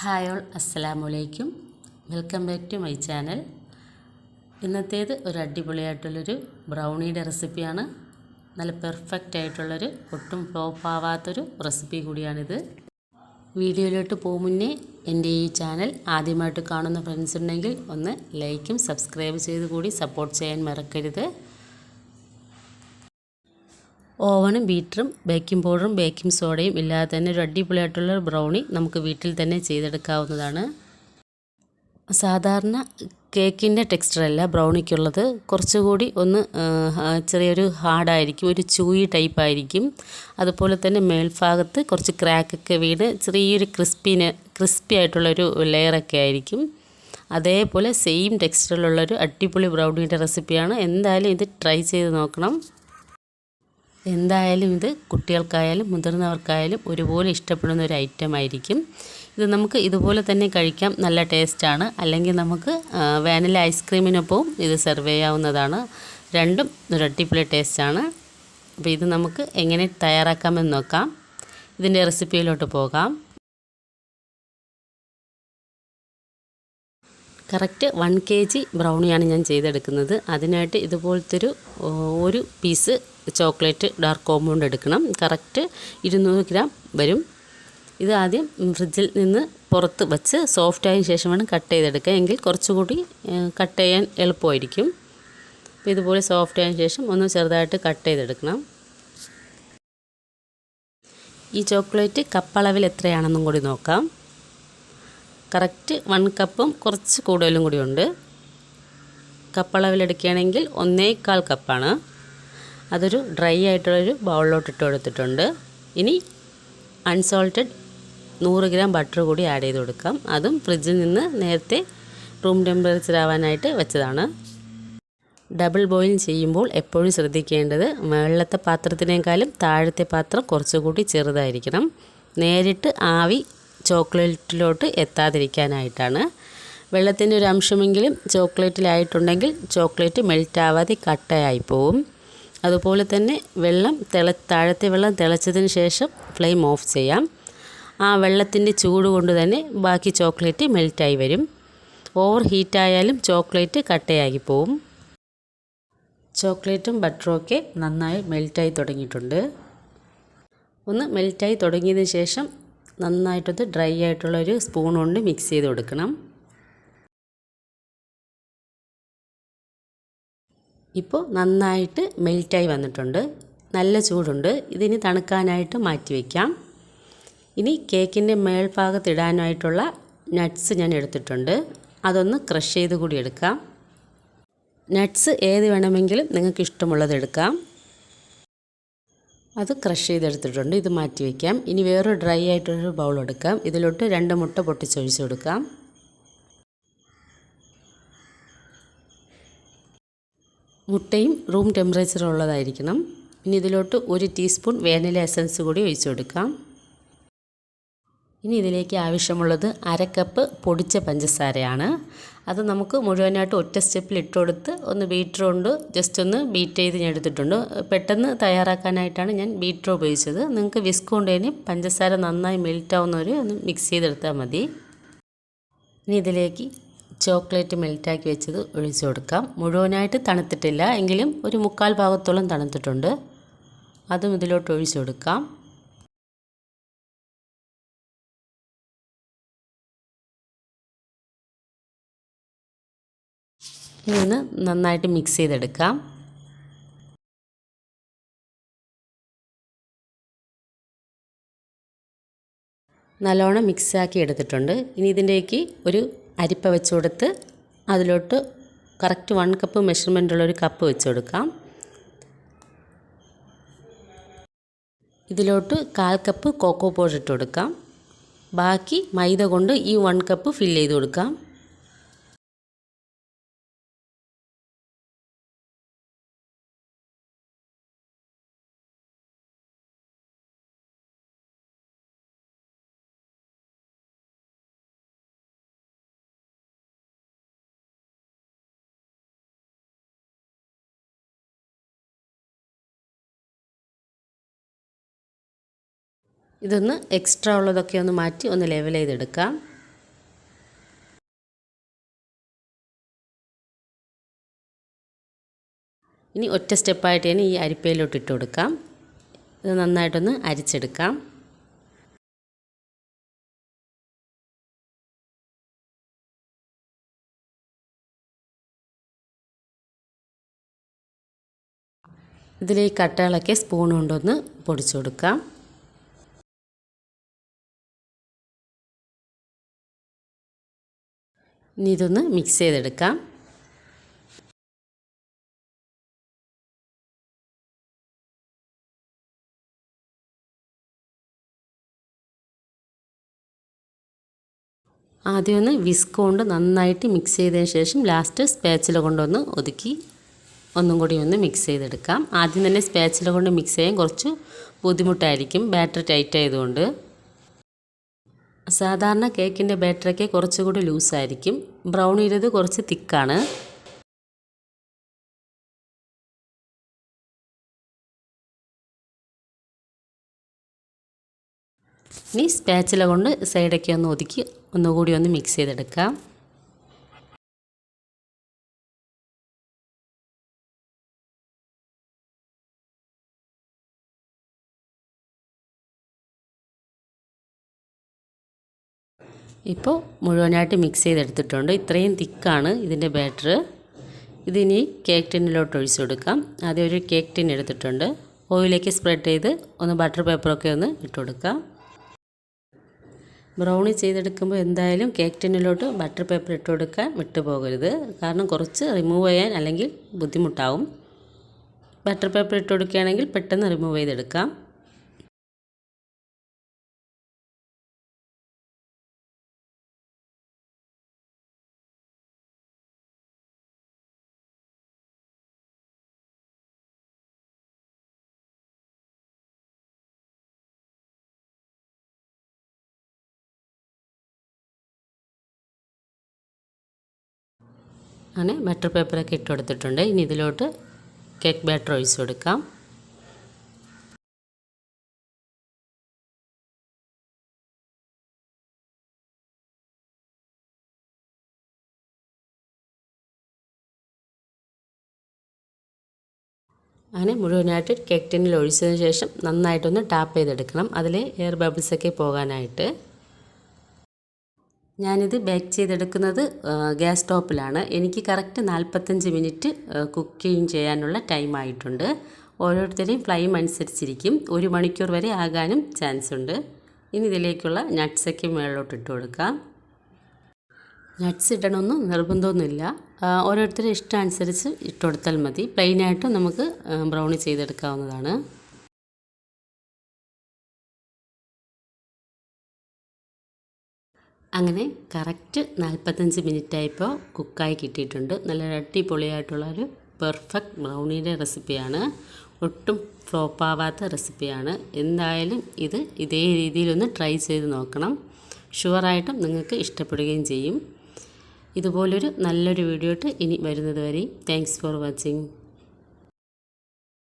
Hi all, അസ്സലാമു അലൈക്കും. Welcome back to my channel. ഇന്നത്തേത് ഒരു അടിപൊളിയായിട്ടുള്ളൊരു ബ്രൗണിയുടെ റെസിപ്പിയാണ്. നല്ല പെർഫെക്റ്റ് ആയിട്ടുള്ളൊരു ഒട്ടും ഫ്ലോപ്പ് ആവാത്തൊരു റെസിപ്പി കൂടിയാണിത്. വീഡിയോയിലോട്ട് പോകും മുന്നേ എൻ്റെ ഈ ചാനൽ ആദ്യമായിട്ട് കാണുന്ന ഫ്രണ്ട്സ് ഉണ്ടെങ്കിൽ ഒന്ന് ലൈക്കും സബ്സ്ക്രൈബ് ചെയ്ത് കൂടി സപ്പോർട്ട് ചെയ്യാൻ മറക്കരുത്. ഓവനും ബീറ്ററും ബേക്കിംഗ് പൗഡറും ബേക്കിംഗ് സോഡയും ഇല്ലാതെ തന്നെ ഒരു അടിപൊളിയായിട്ടുള്ള ബ്രൗണി നമുക്ക് വീട്ടിൽ തന്നെ ചെയ്തെടുക്കാവുന്നതാണ്. സാധാരണ കേക്കിൻ്റെ ടെക്സ്ചറല്ല ബ്രൗണിക്കുള്ളത്. കുറച്ചുകൂടി ഒന്ന് ചെറിയൊരു ഹാർഡായിരിക്കും, ഒരു ചൂയി ടൈപ്പായിരിക്കും. അതുപോലെ തന്നെ മേൽഭാഗത്ത് കുറച്ച് ക്രാക്കൊക്കെ വീണ് ചെറിയൊരു ക്രിസ്പി ആയിട്ടുള്ളൊരു ലെയറൊക്കെ ആയിരിക്കും. അതേപോലെ സെയിം ടെക്സ്ചറിലുള്ളൊരു അടിപൊളി ബ്രൗണിയുടെ റെസിപ്പിയാണ്. എന്തായാലും ഇത് ട്രൈ ചെയ്ത് നോക്കണം. എന്തായാലും ഇത് കുട്ടികൾക്കായാലും മുതിർന്നവർക്കായാലും ഒരുപോലെ ഇഷ്ടപ്പെടുന്ന ഒരു ഐറ്റം ആയിരിക്കും. ഇത് നമുക്ക് ഇതുപോലെ തന്നെ കഴിക്കാം, നല്ല ടേസ്റ്റാണ്. അല്ലെങ്കിൽ നമുക്ക് വാനില ഐസ്ക്രീമിനൊപ്പവും ഇത് സെർവ് ചെയ്യാവുന്നതാണ്. രണ്ടും ഒരു അടിപൊളി ടേസ്റ്റാണ്. അപ്പോൾ ഇത് നമുക്ക് എങ്ങനെ തയ്യാറാക്കാമെന്ന് നോക്കാം. ഇതിൻ്റെ റെസിപ്പിയിലോട്ട് പോകാം. കറക്റ്റ് 1 kg ബ്രൗണിയാണ് ഞാൻ ചെയ്തെടുക്കുന്നത്. അതിനായിട്ട് ഇതുപോലത്തെ ഒരു പീസ് ചോക്ലേറ്റ് ഡാർക്ക് കോമ്പൗണ്ട് എടുക്കണം. കറക്റ്റ് 200 ഗ്രാം വരും. ഇത് ആദ്യം ഫ്രിഡ്ജിൽ നിന്ന് പുറത്ത് വച്ച് സോഫ്റ്റായതിനു ശേഷമാണ് കട്ട് ചെയ്തെടുക്കുക. എങ്കിൽ കുറച്ചുകൂടി കട്ട് ചെയ്യാൻ എളുപ്പമായിരിക്കും. അപ്പോൾ ഇതുപോലെ സോഫ്റ്റായതിനു ശേഷം ഒന്ന് ചെറുതായിട്ട് കട്ട് ചെയ്തെടുക്കണം. ഈ ചോക്ലേറ്റ് കപ്പളവിൽ എത്രയാണെന്നും കൂടി നോക്കാം. കറക്റ്റ് 1 കപ്പും കുറച്ച് കൂടുതലും കൂടി ഉണ്ട്. കപ്പളവിലെടുക്കുകയാണെങ്കിൽ 1.25 കപ്പാണ്. അതൊരു ഡ്രൈ ആയിട്ടുള്ളൊരു ബൗളിലോട്ട് ഇട്ട് കൊടുത്തിട്ടുണ്ട്. ഇനി അൺസോൾട്ടഡ് 100 ഗ്രാം ബട്ടർ കൂടി ആഡ് ചെയ്ത് കൊടുക്കാം. അതും ഫ്രിഡ്ജിൽ നിന്ന് നേരത്തെ റൂം ടെമ്പറേച്ചർ ആവാനായിട്ട് വെച്ചതാണ്. ഡബിൾ ബോയിൽ ചെയ്യുമ്പോൾ എപ്പോഴും ശ്രദ്ധിക്കേണ്ടത് മുകളിലത്തെ പാത്രത്തിനേക്കാളും താഴത്തെ പാത്രം കുറച്ചുകൂടി ചെറുതായിരിക്കണം. നേരിട്ട് ആവി ചോക്ലേറ്റിലോട്ട് എത്താതിരിക്കാനായിട്ടാണ്. വെള്ളത്തിൻ്റെ ഒരു അംശമെങ്കിലും ചോക്ലേറ്റിലായിട്ടുണ്ടെങ്കിൽ ചോക്ലേറ്റ് മെൽറ്റ് ആവാതെ കട്ടയായി പോവും. അതുപോലെ തന്നെ താഴത്തെ വെള്ളം തിളച്ചതിന് ശേഷം ഫ്ലെയിം ഓഫ് ചെയ്യാം. ആ വെള്ളത്തിൻ്റെ ചൂട് കൊണ്ട് തന്നെ ബാക്കി ചോക്ലേറ്റ് മെൽറ്റായി വരും. ഓവർ ഹീറ്റായാലും ചോക്ലേറ്റ് കട്ടയായി പോവും. ചോക്ലേറ്റും ബട്ടറും ഒക്കെ നന്നായി മെൽറ്റായി തുടങ്ങിയിട്ടുണ്ട്. ഒന്ന് മെൽറ്റായി തുടങ്ങിയതിന് ശേഷം നന്നായിട്ടത് ഡ്രൈ ആയിട്ടുള്ളൊരു സ്പൂൺ കൊണ്ട് മിക്സ് ചെയ്ത് കൊടുക്കണം. ഇപ്പോൾ നന്നായിട്ട് മെൽറ്റായി വന്നിട്ടുണ്ട്. നല്ല ചൂടുണ്ട്. ഇതിനി തണുക്കാനായിട്ട് മാറ്റി വയ്ക്കാം. ഇനി കേക്കിൻ്റെ മേൽഭാഗത്ത് ഇടാനായിട്ടുള്ള നട്ട്സ് ഞാൻ എടുത്തിട്ടുണ്ട്. അതൊന്ന് ക്രഷ് ചെയ്ത് കൂടി എടുക്കാം. നട്ട്സ് ഏത് വേണമെങ്കിലും നിങ്ങൾക്ക് ഇഷ്ടമുള്ളത് എടുക്കാം. അത് ക്രഷ് ചെയ്തെടുത്തിട്ടുണ്ട്. ഇത് മാറ്റി വയ്ക്കാം. ഇനി വേറൊരു ഡ്രൈ ആയിട്ടൊരു ബൗൾ എടുക്കാം. ഇതിലോട്ട് 2 മുട്ട പൊട്ടിച്ചൊഴിച്ച് കൊടുക്കാം. മുട്ടയും റൂം ടെമ്പറേച്ചർ ഉള്ളതായിരിക്കണം. ഇനി ഇതിലോട്ട് 1 ടീസ്പൂൺ വാനില എസൻസ് കൂടി ഒഴിച്ചു കൊടുക്കാം. ഇനി ഇതിലേക്ക് ആവശ്യമുള്ളത് 1/2 കപ്പ് പൊടിച്ച പഞ്ചസാരയാണ്. അത് നമുക്ക് മുഴുവനായിട്ട് ഒറ്റ സ്റ്റെപ്പിൽ ഇട്ട് കൊടുത്ത് ഒന്ന് ബീറ്റർ കൊണ്ട് ജസ്റ്റ് ഒന്ന് ബീറ്റ് ചെയ്ത് ഞാൻ എടുത്തിട്ടുണ്ട്. പെട്ടെന്ന് തയ്യാറാക്കാനായിട്ടാണ് ഞാൻ ബീറ്റർ ഉപയോഗിച്ചത്. നിങ്ങൾക്ക് വിസ്ക് കൊണ്ട് തന്നെ പഞ്ചസാര നന്നായി മെൽറ്റ് ആവുന്നവരെ ഒന്ന് മിക്സ് ചെയ്തെടുത്താൽ മതി. ഇനി ഇതിലേക്ക് ചോക്ലേറ്റ് മെൽറ്റാക്കി വെച്ചത് ഒഴിച്ചു കൊടുക്കാം. മുഴുവനായിട്ട് തണുത്തിട്ടില്ല, എങ്കിലും ഒരു 1/4 ഭാഗത്തോളം തണുത്തിട്ടുണ്ട്. അതും ഇതിലോട്ട് ഒഴിച്ചു കൊടുക്കാം. ഇനി ഒന്ന് നന്നായിട്ട് മിക്സ് ചെയ്തെടുക്കാം. നല്ലോണം മിക്സാക്കി എടുത്തിട്ടുണ്ട്. ഇനി ഇതിലേക്ക് ഒരു അരിപ്പ വെച്ച് കൊടുത്ത് അതിലോട്ട് കറക്റ്റ് 1 കപ്പ് മെഷർമെൻറ്റുള്ളൊരു കപ്പ് വെച്ച് കൊടുക്കാം. ഇതിലോട്ട് 1/4 കപ്പ് കോക്കോ പൗഡർ ഇട്ട് കൊടുക്കാം. ബാക്കി മൈദ കൊണ്ട് ഈ 1 കപ്പ് ഫില്ല് ചെയ്ത് കൊടുക്കാം. ഇതൊന്ന് എക്സ്ട്രാ ഉള്ളതൊക്കെ ഒന്ന് മാറ്റി ഒന്ന് ലെവൽ ചെയ്തെടുക്കാം. ഇനി ഒറ്റ സ്റ്റെപ്പായിട്ട് തന്നെ ഈ അരിപ്പയിലോട്ട് ഇട്ട് കൊടുക്കാം. ഇത് നന്നായിട്ടൊന്ന് അരിച്ചെടുക്കാം. ഇതിലേക്ക് കട്ടകളൊക്കെ സ്പൂൺ കൊണ്ടൊന്ന് പൊടിച്ചു കൊടുക്കാം. ഇനി ഇതൊന്ന് മിക്സ് ചെയ്തെടുക്കാം. ആദ്യം ഒന്ന് വിസ്ക് കൊണ്ട് നന്നായിട്ട് മിക്സ് ചെയ്തതിന് ശേഷം ലാസ്റ്റ് സ്പാച്ചില കൊണ്ടൊന്ന് ഒതുക്കി ഒന്നും കൂടി ഒന്ന് മിക്സ് ചെയ്തെടുക്കാം. ആദ്യം തന്നെ സ്പാച്ചില കൊണ്ട് മിക്സ് ചെയ്യാൻ കുറച്ച് ബുദ്ധിമുട്ടായിരിക്കും, ബാറ്റർ ടൈറ്റ് ആയതുകൊണ്ട്. സാധാരണ കേക്കിൻ്റെ ബാറ്ററൊക്കെ കുറച്ചുകൂടി ലൂസായിരിക്കും. ബ്രൗണിയുടേത് കുറച്ച് തിക്കാണ്. ഇനി സ്പാച്ചില കൊണ്ട് സൈഡൊക്കെ ഒന്ന് ഒതുക്കി ഒന്നുകൂടി ഒന്ന് മിക്സ് ചെയ്തെടുക്കാം. ഇപ്പോൾ മുഴുവനായിട്ട് മിക്സ് ചെയ്തെടുത്തിട്ടുണ്ട്. ഇത്രയും തിക്കാണ് ഇതിൻ്റെ ബാറ്റർ. ഇതിനി കേക്ക് ടിന്നിലോട്ട് ഒഴിച്ചു കൊടുക്കാം. ആദ്യം ഒരു കേക്ക് ടിൻ എടുത്തിട്ടുണ്ട്. ഓയിലേക്ക് സ്പ്രെഡ് ചെയ്ത് ഒന്ന് ബട്ടർ പേപ്പറൊക്കെ ഒന്ന് ഇട്ട് കൊടുക്കാം. ബ്രൗണി ചെയ്തെടുക്കുമ്പോൾ എന്തായാലും കേക്ക് ടിന്നിലോട്ട് ബട്ടർ പേപ്പർ ഇട്ട് കൊടുക്കാൻ വിട്ടുപോകരുത്. കാരണം കുറച്ച് റിമൂവ് ചെയ്യാൻ അല്ലെങ്കിൽ ബുദ്ധിമുട്ടാവും. ബട്ടർ പേപ്പർ ഇട്ട് കൊടുക്കുകയാണെങ്കിൽ പെട്ടെന്ന് റിമൂവ് ചെയ്തെടുക്കാം. അങ്ങനെ ബട്ടർ പേപ്പറൊക്കെ ഇട്ട് കൊടുത്തിട്ടുണ്ട്. ഇനി ഇതിലോട്ട് കേക്ക് ബാറ്റർ ഒഴിച്ച് കൊടുക്കാം. അങ്ങനെ മുഴുവനായിട്ട് കേക്ക് ടിന്നിൽ ഒഴിച്ചതിന് ശേഷം നന്നായിട്ടൊന്ന് ടാപ്പ് ചെയ്തെടുക്കണം, അതിൽ എയർ ബബിൾസൊക്കെ പോകാനായിട്ട്. ഞാനിത് ബേക്ക് ചെയ്തെടുക്കുന്നത് ഗ്യാസ് സ്റ്റോപ്പിലാണ്. എനിക്ക് കറക്റ്റ് 45 മിനിറ്റ് കുക്കിംഗ് ചെയ്യാനുള്ള ടൈം ആയിട്ടുണ്ട്. ഓരോരുത്തരെയും ഫ്ലെയിം അനുസരിച്ചിരിക്കും. 1 മണിക്കൂർ വരെ ആകാനും ചാൻസ് ഉണ്ട്. ഇനി ഇതിലേക്കുള്ള നട്ട്സൊക്കെ മുകളിലോട്ട് ഇട്ട് കൊടുക്കാം. നട്ട്സ് ഇടണമെന്ന് നിർബന്ധമൊന്നുമില്ല, ഓരോരുത്തരുടെ ഇഷ്ടം അനുസരിച്ച് ഇട്ട് കൊടുത്താൽ മതി. പ്ലെയിനായിട്ട് നമുക്ക് ബ്രൗണി ചെയ്തെടുക്കാവുന്നതാണ്. അങ്ങനെ കറക്റ്റ് 45 മിനിറ്റായപ്പോൾ കുക്കായി കിട്ടിയിട്ടുണ്ട്. നല്ല അടിപൊളിയായിട്ടുള്ളൊരു പെർഫെക്റ്റ് ബ്രൗണിയുടെ റെസിപ്പിയാണ്. ഒട്ടും ഫ്ലോപ്പാവാത്ത റെസിപ്പിയാണ്. എന്തായാലും ഇതേ രീതിയിലൊന്ന് ട്രൈ ചെയ്ത് നോക്കണം. ഷുവറായിട്ടും നിങ്ങൾക്ക് ഇഷ്ടപ്പെടുകയും ചെയ്യും. ഇതുപോലൊരു നല്ലൊരു വീഡിയോ ഇട്ട് ഇനി വരുന്നത് വരെ താങ്ക്സ് ഫോർ വാച്ചിങ്.